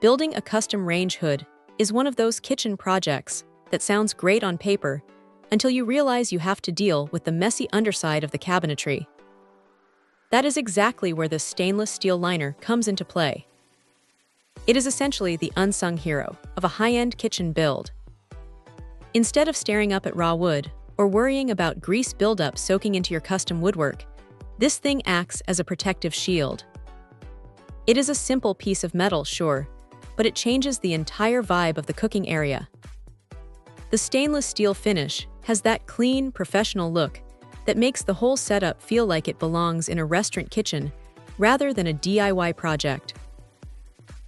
Building a custom range hood is one of those kitchen projects that sounds great on paper until you realize you have to deal with the messy underside of the cabinetry. That is exactly where this stainless steel liner comes into play. It is essentially the unsung hero of a high-end kitchen build. Instead of staring up at raw wood or worrying about grease buildup soaking into your custom woodwork, this thing acts as a protective shield. It is a simple piece of metal, sure, but it changes the entire vibe of the cooking area. The stainless steel finish has that clean, professional look that makes the whole setup feel like it belongs in a restaurant kitchen rather than a DIY project.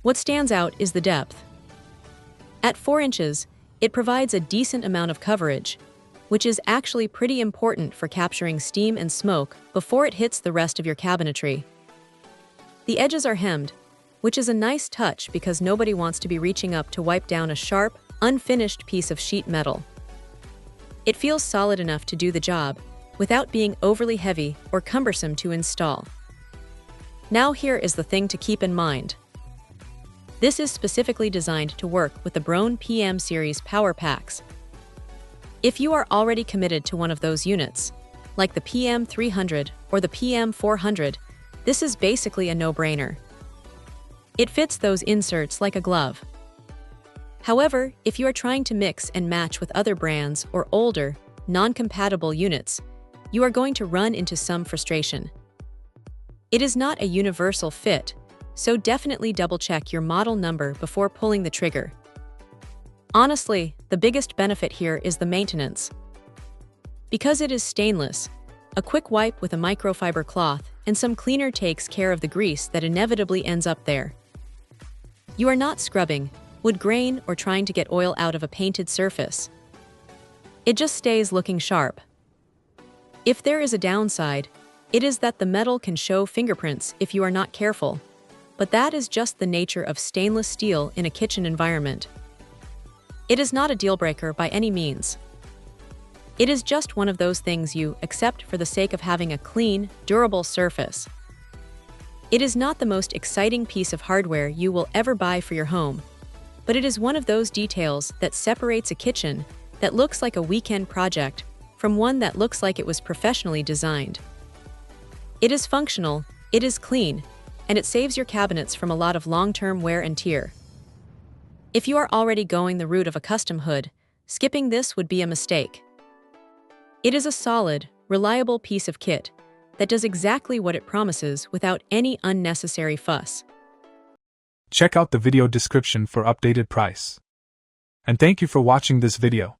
What stands out is the depth. At 4 inches, it provides a decent amount of coverage, which is actually pretty important for capturing steam and smoke before it hits the rest of your cabinetry. The edges are hemmed, which is a nice touch because nobody wants to be reaching up to wipe down a sharp, unfinished piece of sheet metal. It feels solid enough to do the job without being overly heavy or cumbersome to install. Now here is the thing to keep in mind. This is specifically designed to work with the Broan PM series power packs. If you are already committed to one of those units, like the PM300 or the PM400, this is basically a no-brainer. It fits those inserts like a glove. However, if you are trying to mix and match with other brands or older, non-compatible units, you are going to run into some frustration. It is not a universal fit, so definitely double-check your model number before pulling the trigger. Honestly, the biggest benefit here is the maintenance. Because it is stainless, a quick wipe with a microfiber cloth and some cleaner takes care of the grease that inevitably ends up there. You are not scrubbing, wood grain, or trying to get oil out of a painted surface. It just stays looking sharp. If there is a downside, it is that the metal can show fingerprints if you are not careful, but that is just the nature of stainless steel in a kitchen environment. It is not a deal-breaker by any means. It is just one of those things you accept for the sake of having a clean, durable surface. It is not the most exciting piece of hardware you will ever buy for your home, but it is one of those details that separates a kitchen that looks like a weekend project from one that looks like it was professionally designed. It is functional, it is clean, and it saves your cabinets from a lot of long-term wear and tear. If you are already going the route of a custom hood, skipping this would be a mistake. It is a solid, reliable piece of kit that does exactly what it promises without any unnecessary fuss. Check out the video description for updated price. And thank you for watching this video.